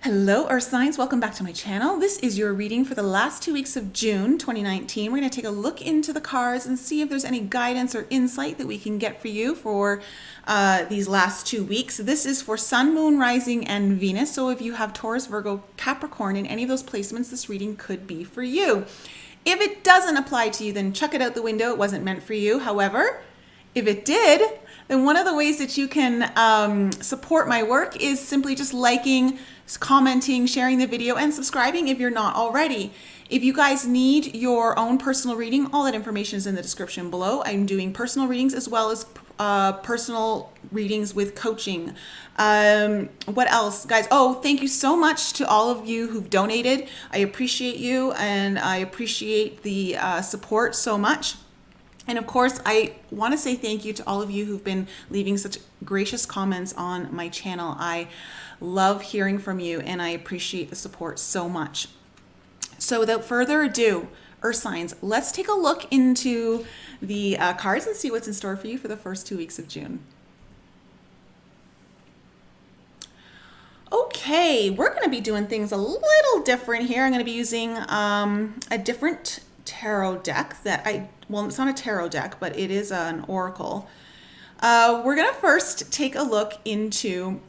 Hello Earth Signs, welcome back to my channel. This is your reading for the last 2 weeks of June 2019. We're going to take a look into the cards and see if there's any guidance or insight that we can get for you for these last 2 weeks. This is for Sun, Moon, Rising, and Venus. So if you have Taurus, Virgo, Capricorn in any of those placements, this reading could be for you. If it doesn't apply to you, then chuck it out the window. It wasn't meant for you. However, if it did, then one of the ways that you can support my work is simply just liking, commenting, sharing the video, and subscribing if you're not already. If you guys need your own personal reading, all that information is in the description below. I'm doing personal readings as well as personal readings with coaching. What else, guys? Oh, thank you so much to all of you who've donated. I appreciate you, and I appreciate the support so much. And of course, I want to say thank you to all of you who've been leaving such gracious comments on my channel. I love hearing from you, and I appreciate the support so much. So without further ado, Earth Signs, let's take a look into the cards and see what's in store for you for the first 2 weeks of June. Okay, we're going to be doing things a little different here. I'm going to be using a different tarot deck well, it's not a tarot deck, but it is an oracle. We're going to first take a look into,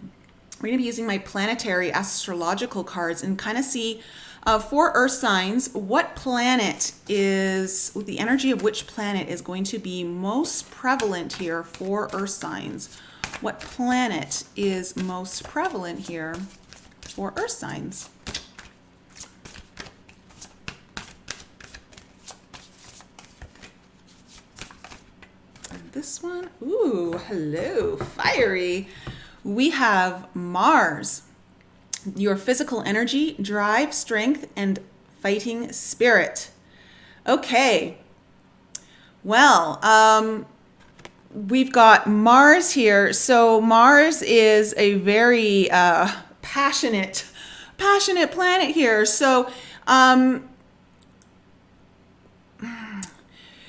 we're going to be using my planetary astrological cards and kind of see for Earth signs, what planet is, the energy of which planet is going to be most prevalent here for Earth signs. What planet is most prevalent here for Earth signs? This one, ooh, hello, fiery. We have Mars, your physical energy, drive, strength, and fighting spirit. Okay, well, we've got Mars here. So Mars is a very passionate planet here. So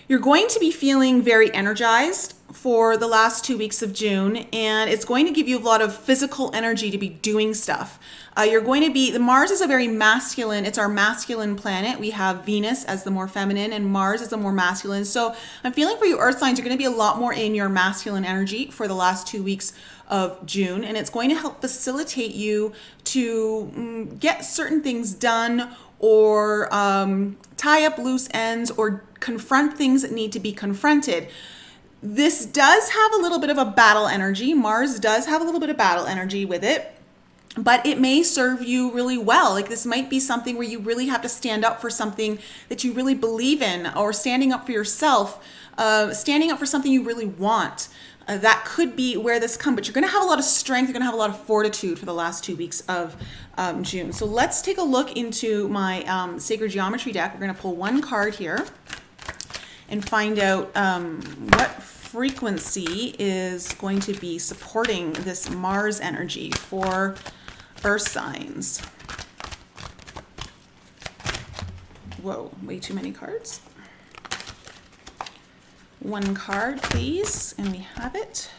you're going to be feeling very energized for the last 2 weeks of June, and it's going to give you a lot of physical energy to be doing stuff. You're going to be, the Mars is a very masculine, it's our masculine planet. We have Venus as the more feminine and Mars as the more masculine. So I'm feeling for you Earth signs, you're going to be a lot more in your masculine energy for the last 2 weeks of June, and it's going to help facilitate you to get certain things done, or tie up loose ends, or confront things that need to be confronted. This does have a little bit of a battle energy. Mars does have a little bit of battle energy with it, but it may serve you really well. Like, this might be something where you really have to stand up for something that you really believe in, or standing up for yourself, standing up for something you really want. That could be where this comes, but you're going to have a lot of strength. You're going to have a lot of fortitude for the last 2 weeks of June. So let's take a look into my Sacred Geometry deck. We're going to pull one card here and find out what frequency is going to be supporting this Mars energy for Earth signs. Whoa, way too many cards. One card, please, and we have it.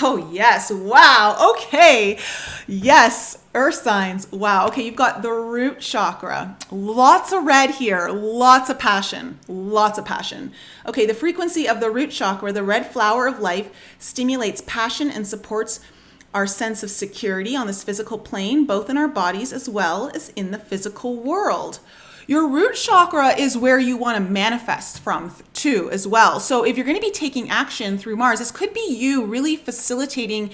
Oh, yes. Wow. Okay. Yes. Earth signs. Wow. Okay. You've got the root chakra. Lots of red here. Lots of passion. Lots of passion. Okay. The frequency of the root chakra, the red flower of life, stimulates passion and supports our sense of security on this physical plane, both in our bodies as well as in the physical world. Your root chakra is where you want to manifest from too as well. So if you're going to be taking action through Mars, this could be you really facilitating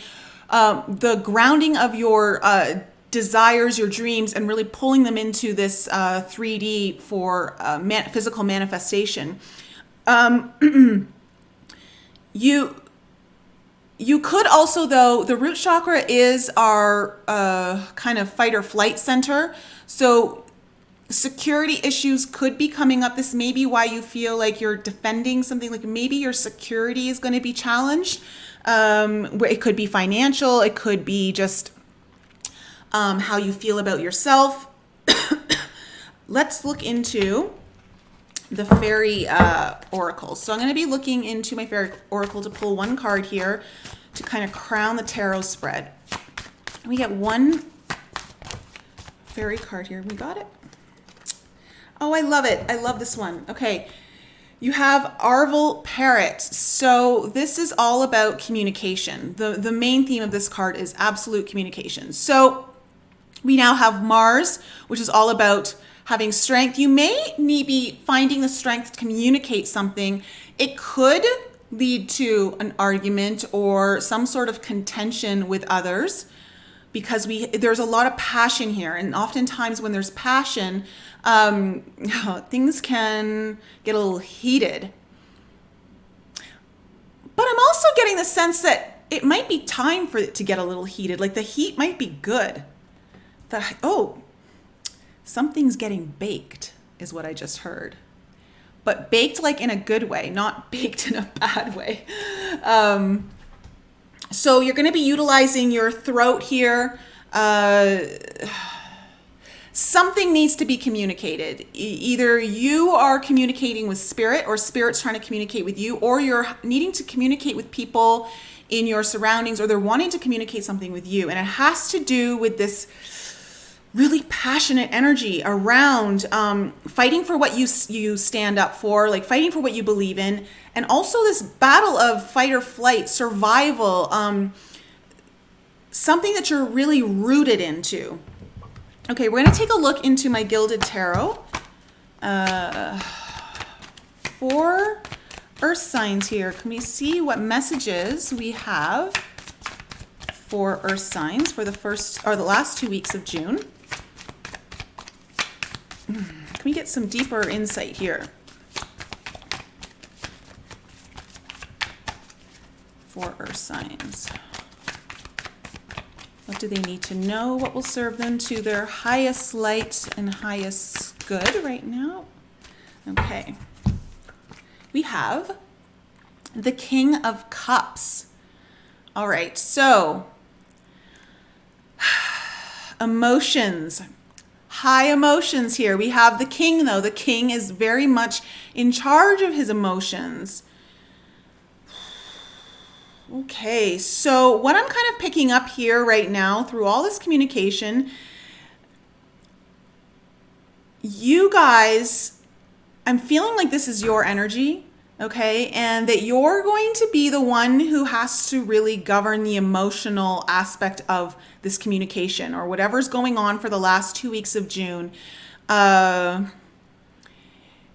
the grounding of your desires, your dreams, and really pulling them into this 3D for physical manifestation. You could also, though, the root chakra is our kind of fight or flight center. So security issues could be coming up. This may be why you feel like you're defending something, like maybe your security is going to be challenged. It could be financial. It could be just how you feel about yourself. Let's look into the fairy oracle. So I'm going to be looking into my fairy oracle to pull one card here to kind of crown the tarot spread. We get one fairy card here. We got it. Oh, I love it. I love this one. Okay. You have Arval Parrot. So this is all about communication. The main theme of this card is absolute communication. So we now have Mars, which is all about having strength. You may be finding the strength to communicate something. It could lead to an argument or some sort of contention with others, because there's a lot of passion here. And oftentimes when there's passion, things can get a little heated. But I'm also getting the sense that it might be time for it to get a little heated. Like the heat might be good. Something's getting baked is what I just heard. But baked like in a good way, not baked in a bad way. So you're going to be utilizing your throat here. Something needs to be communicated. Either you are communicating with spirit, or spirit's trying to communicate with you, or you're needing to communicate with people in your surroundings, or they're wanting to communicate something with you. And it has to do with this really passionate energy around fighting for what you stand up for, like fighting for what you believe in, and also this battle of fight or flight, survival, something that you're really rooted into. Okay, we're going to take a look into my Gilded Tarot for Earth signs here. Can we see what messages we have for Earth signs for the last 2 weeks of June? Can we get some deeper insight here for Earth signs? What do they need to know? What will serve them to their highest light and highest good right now? Okay. We have the King of Cups. All right, so emotions. High emotions here. We have the King, though. The King is very much in charge of his emotions. Okay, so what I'm kind of picking up here right now through all this communication, you guys, I'm feeling like this is your energy, okay? And that you're going to be the one who has to really govern the emotional aspect of this communication, or whatever's going on for the last 2 weeks of June.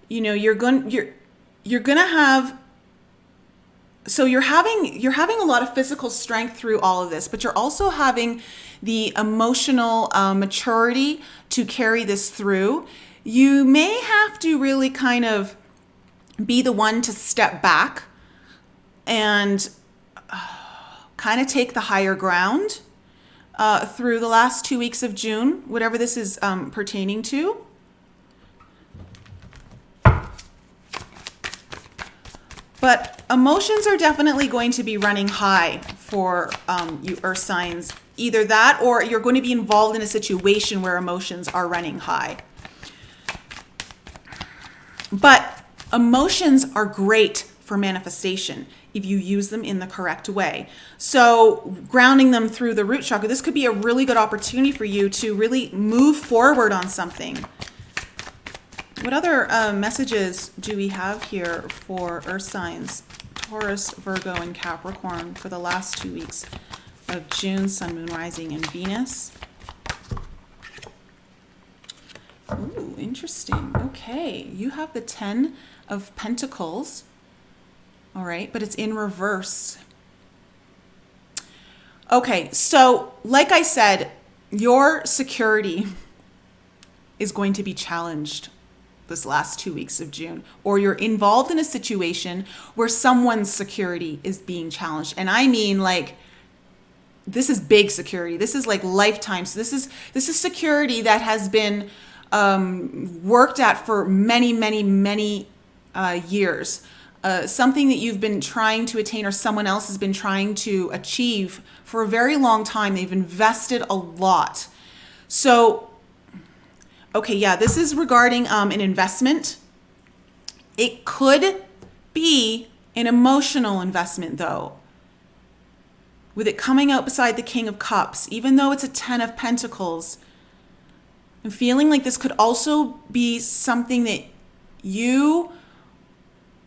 You're going to have, so you're having a lot of physical strength through all of this, but you're also having the emotional maturity to carry this through. You may have to really kind of be the one to step back and kind of take the higher ground through the last 2 weeks of June, whatever this is pertaining to. But emotions are definitely going to be running high for you Earth signs. Either that, or you're going to be involved in a situation where emotions are running high. But emotions are great for manifestation if you use them in the correct way. So grounding them through the root chakra, this could be a really good opportunity for you to really move forward on something. What other messages do we have here for Earth signs? Taurus, Virgo, and Capricorn for the last 2 weeks of June, Sun, Moon, Rising, and Venus. Ooh, interesting. Okay, you have the 10 of Pentacles. All right, but it's in reverse. Okay, so like I said, your security is going to be challenged this last 2 weeks of June, or you're involved in a situation where someone's security is being challenged. And I mean, like, this is big security. This is like lifetime. So this is security that has been worked at for many, many, many years. Something that you've been trying to attain, or someone else has been trying to achieve for a very long time. They've invested a lot. So okay, yeah, this is regarding an investment. It could be an emotional investment, though. With it coming out beside the King of Cups, even though it's a 10 of Pentacles, I'm feeling like this could also be something that you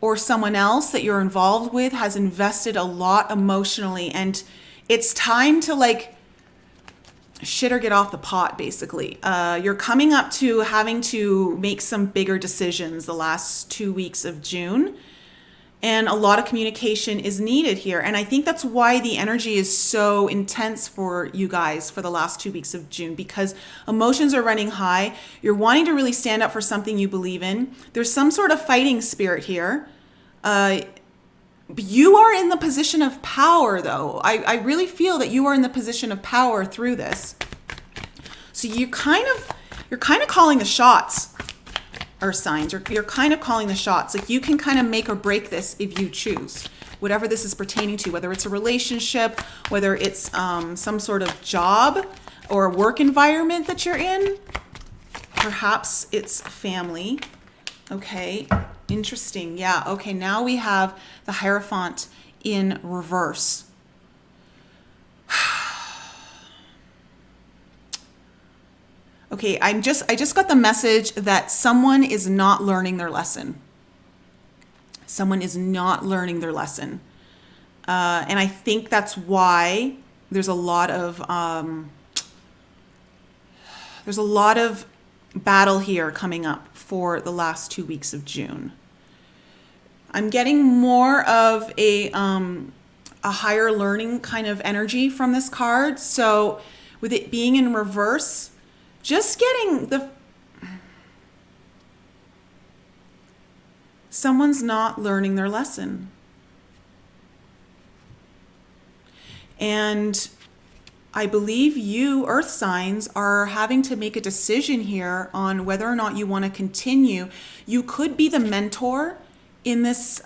or someone else that you're involved with has invested a lot emotionally, and it's time to like shit or get off the pot, basically. You're coming up to having to make some bigger decisions the last 2 weeks of June, and a lot of communication is needed here. And I think that's why the energy is so intense for you guys for the last 2 weeks of June, because emotions are running high. You're wanting to really stand up for something you believe in. There's some sort of fighting spirit here. You are in the position of power, though. I really feel that you are in the position of power through this. So you're kind of calling the shots, Earth signs. You're kind of calling the shots. Like, you can kind of make or break this if you choose, whatever this is pertaining to, whether it's a relationship, whether it's some sort of job or work environment that you're in. Perhaps it's family. Okay, interesting. Yeah, okay, now we have the Hierophant in reverse. Okay, I just got the message that someone is not learning their lesson. Someone is not learning their lesson. And I think that's why there's a lot of battle here coming up for the last 2 weeks of June. I'm getting more of a higher learning kind of energy from this card. So with it being in reverse, just getting someone's not learning their lesson. And I believe you, Earth signs, are having to make a decision here on whether or not you want to continue. You could be the mentor in this.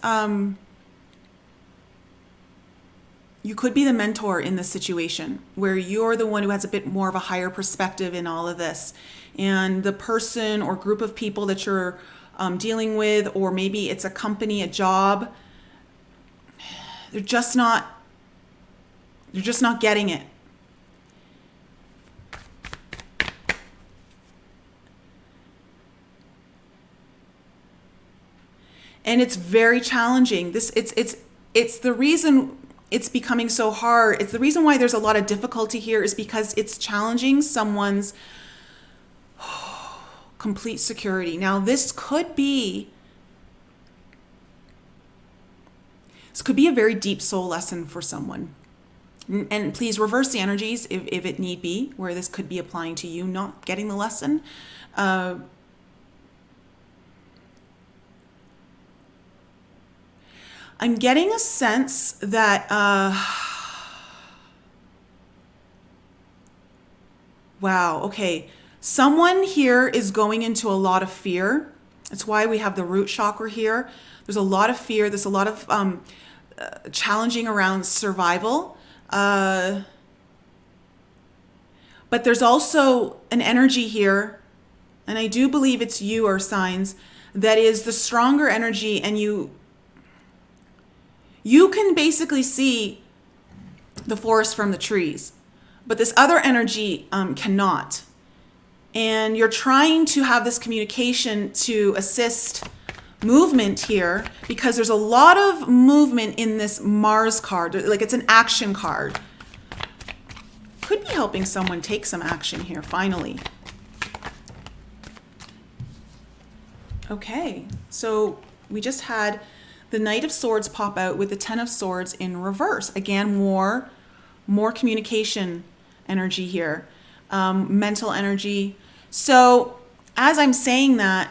You could be the mentor in this situation where you're the one who has a bit more of a higher perspective in all of this. And the person or group of people that you're dealing with, or maybe it's a company, a job, they're just not getting it. And it's very challenging. It's the reason it's becoming so hard. It's the reason why there's a lot of difficulty here, is because it's challenging someone's complete security. Now, this could be a very deep soul lesson for someone. And please reverse the energies if it need be, where this could be applying to you not getting the lesson. I'm getting a sense that, wow, okay. Someone here is going into a lot of fear. That's why we have the root chakra here. There's a lot of fear. There's a lot of challenging around survival. But there's also an energy here, and I do believe it's you, or signs, that is the stronger energy, and you can basically see the forest from the trees, but this other energy cannot. And you're trying to have this communication to assist movement here, because there's a lot of movement in this Mars card. Like, it's an action card. Could be helping someone take some action here, finally. Okay, so we just had the Knight of Swords pop out with the Ten of Swords in reverse. Again, more communication energy here, mental energy. So as I'm saying that,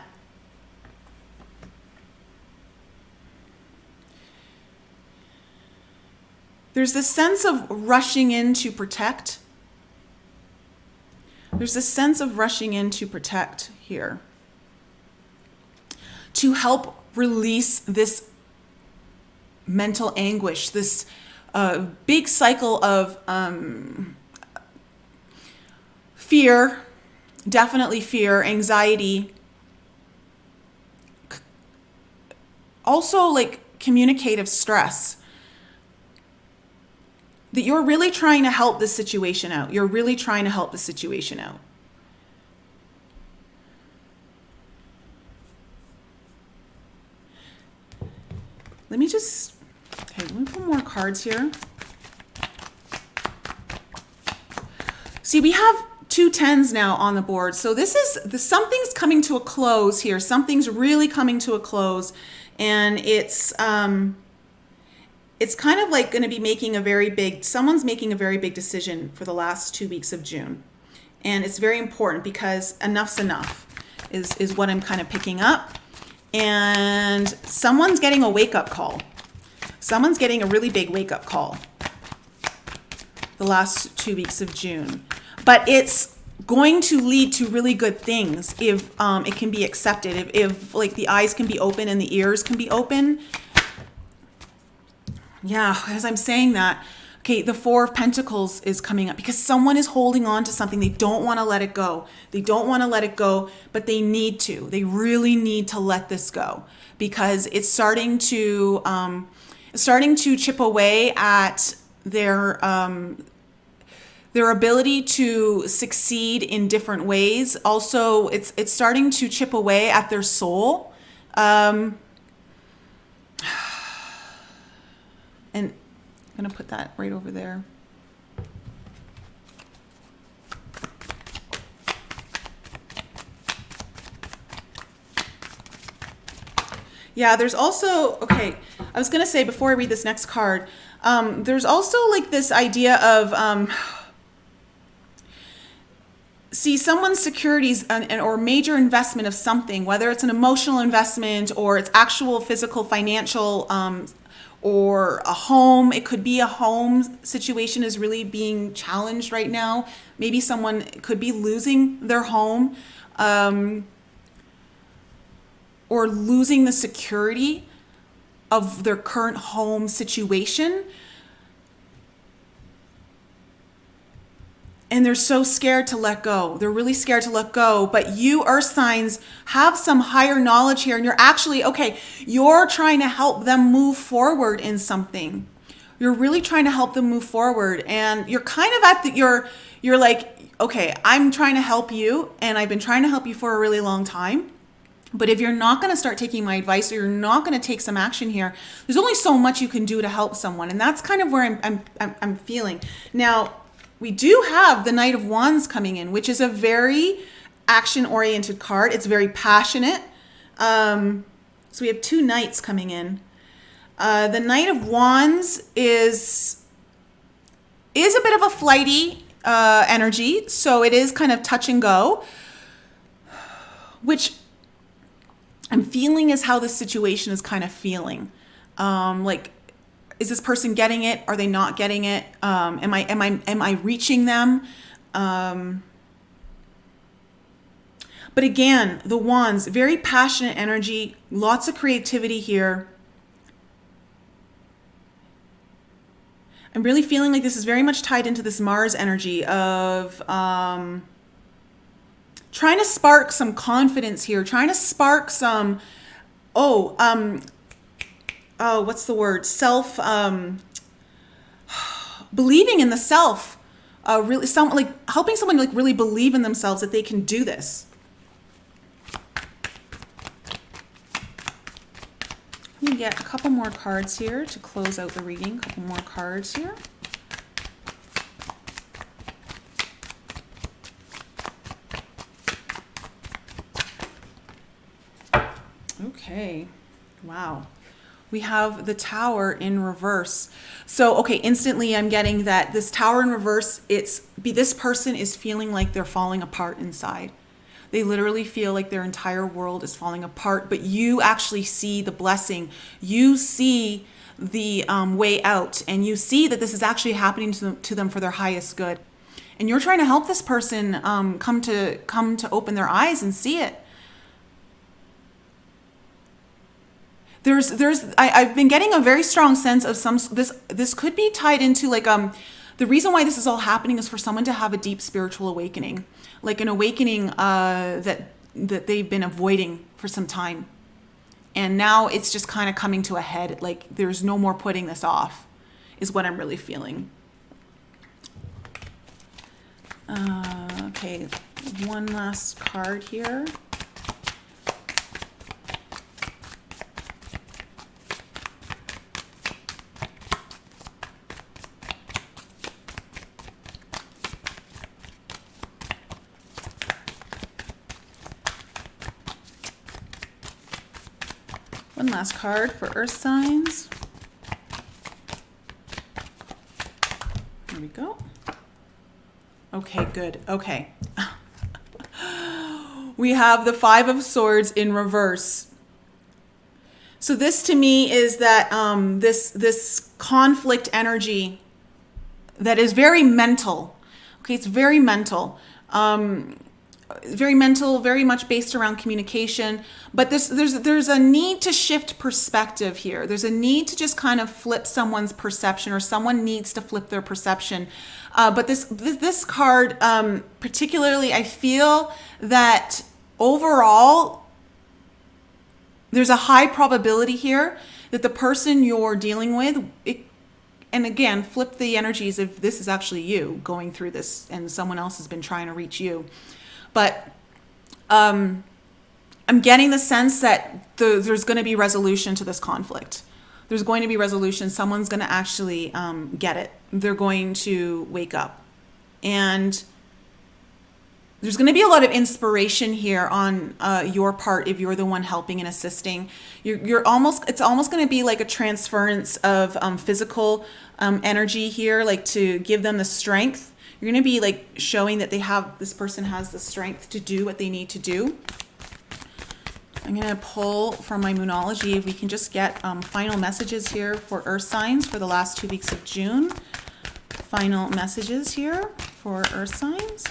there's this sense of rushing in to protect. There's this sense of rushing in to protect here, to help release this mental anguish, this big cycle of fear, definitely fear, anxiety, also like communicative stress, that you're really trying to help this situation out. You're really trying to help the situation out. Let me just, okay, let me put more cards here. See, we have 2 10s now on the board. So this is, something's coming to a close here. Something's really coming to a close. And it's kind of like going to be making a very big, someone's making a very big decision for the last 2 weeks of June. And it's very important because enough's enough is what I'm kind of picking up. And someone's getting a wake-up call. Someone's getting a really big wake-up call the last 2 weeks of June. But it's going to lead to really good things if it can be accepted, if like the eyes can be open and the ears can be open. Yeah, as I'm saying that, okay, the 4 of Pentacles is coming up because someone is holding on to something. They don't want to let it go. They don't want to let it go, but they need to. They really need to let this go because it's starting to chip away at their ability to succeed in different ways. Also, it's starting to chip away at their soul. And I'm going to put that right over there. Yeah, there's also, okay, I was going to say before I read this next card, there's also like this idea of, see, someone's securities or major investment of something, whether it's an emotional investment or it's actual physical, financial, or a home. It could be a home situation is really being challenged right now. Maybe someone could be losing their home or losing the security of their current home situation. And they're so scared to let go. They're really scared to let go. But you, earth signs, have some higher knowledge here. And you're actually, okay, you're trying to help them move forward in something. You're really trying to help them move forward. And you're kind of at the, you're like, okay, I'm trying to help you. And I've been trying to help you for a really long time. But if you're not going to start taking my advice or you're not going to take some action here, there's only so much you can do to help someone. And that's kind of where I'm feeling. Now, we do have the Knight of Wands coming in, which is a very action-oriented card. It's very passionate. So we have 2 knights coming in. The Knight of Wands is a bit of a flighty energy, so it is kind of touch and go, which I'm feeling is how this situation is kind of feeling. Like, is this person getting it? Are they not getting it? Am I reaching them? But again, the Wands, very passionate energy, lots of creativity here. I'm really feeling like this is very much tied into this Mars energy of trying to spark some confidence here, trying to spark some, what's the word? Self, believing in the self, really, helping someone like really believe in themselves that they can do this. Let me get a couple more cards here to close out the reading. A couple more cards here. Okay. Wow. We have the Tower in reverse. So, okay, instantly I'm getting that this Tower in reverse, this person is feeling like they're falling apart inside. They literally feel like their entire world is falling apart, but you actually see the blessing. You see the way out, and you see that this is actually happening to them for their highest good. And you're trying to help this person come to open their eyes and see it. I've been getting a very strong sense of this could be tied into like the reason why this is all happening is for someone to have a deep spiritual awakening, like an awakening that they've been avoiding for some time, and now it's just kind of coming to a head. Like there's no more putting this off, is what I'm really feeling. Okay, one last card here. One last card for earth signs. There we go. Okay, good. Okay. We have the Five of Swords in reverse. So this to me is that this conflict energy that is very mental. Okay, it's very mental. Very mental, very much based around communication. But there's a need to shift perspective here. There's a need to just kind of flip someone's perception, or someone needs to flip their perception. But this card, particularly, I feel that overall, there's a high probability here that the person you're dealing with, and again, flip the energies if this is actually you going through this and someone else has been trying to reach you. But I'm getting the sense that there's going to be resolution to this conflict. There's going to be resolution. Someone's going to actually get it. They're going to wake up. And there's going to be a lot of inspiration here on your part if you're the one helping and assisting. It's almost going to be like a transference of physical energy here, like to give them the strength. You're going to be like showing that this person has the strength to do what they need to do. I'm going to pull from my Moonology if we can just get final messages here for earth signs for the last 2 weeks of June. Final messages here for earth signs.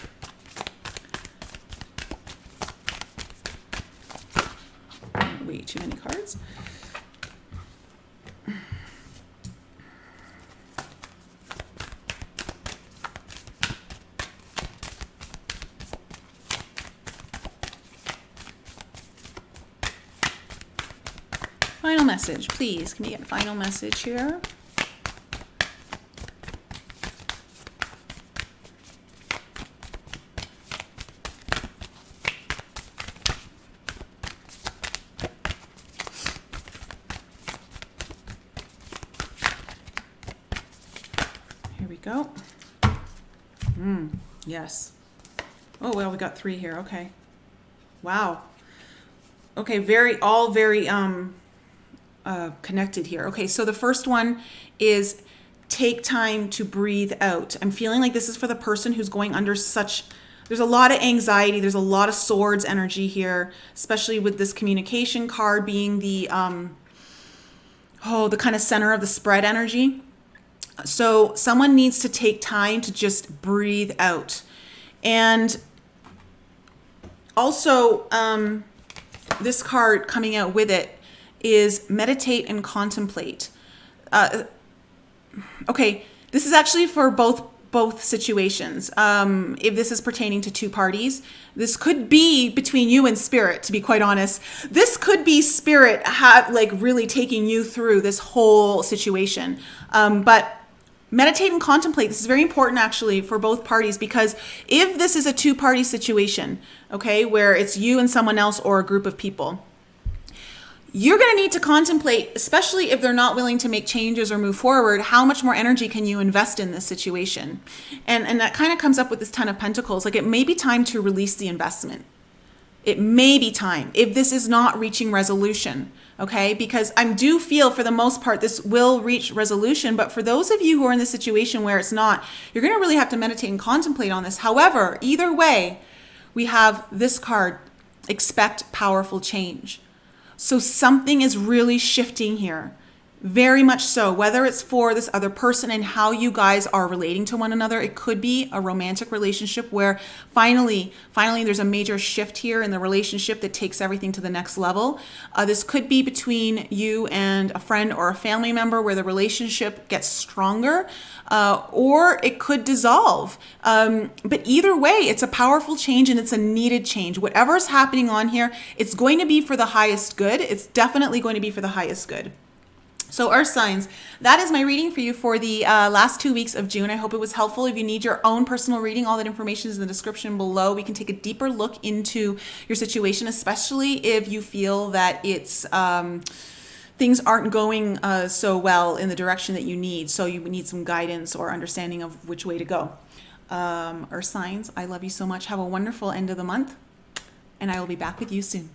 Way too many cards. Final message, please. Can we get a final message here? Here we go. Yes. Oh, well, we got 3 here. Okay. Wow. Okay, all very connected here. Okay, so the first one is take time to breathe out. I'm feeling like this is for the person who's going under there's a lot of anxiety. There's a lot of swords energy here, especially with this communication card being the kind of center of the spread energy. So someone needs to take time to just breathe out. And also, this card coming out with it is meditate and contemplate. Okay, this is actually for both situations. If this is pertaining to 2 parties, this could be between you and spirit, to be quite honest. This could be spirit really taking you through this whole situation. But meditate and contemplate. This is very important actually for both parties, because if this is a 2-party situation, okay, where it's you and someone else or a group of people, you're going to need to contemplate, especially if they're not willing to make changes or move forward, how much more energy can you invest in this situation? And that kind of comes up with this 10 of Pentacles. Like, it may be time to release the investment. It may be time if this is not reaching resolution, okay? Because I do feel for the most part, this will reach resolution. But for those of you who are in the situation where it's not, you're going to really have to meditate and contemplate on this. However, either way, we have this card, expect powerful change. So something is really shifting here. Very much so, whether it's for this other person and how you guys are relating to one another. It could be a romantic relationship where finally there's a major shift here in the relationship that takes everything to the next level. This could be between you and a friend or a family member where the relationship gets stronger, or it could dissolve. But either way, it's a powerful change and it's a needed change. Whatever's happening on here, it's going to be for the highest good. It's definitely going to be for the highest good. So earth signs, that is my reading for you for the last 2 weeks of June. I hope it was helpful. If you need your own personal reading, all that information is in the description below. We can take a deeper look into your situation, especially if you feel that it's things aren't going so well in the direction that you need. So you need some guidance or understanding of which way to go. Earth signs, I love you so much. Have a wonderful end of the month, and I will be back with you soon.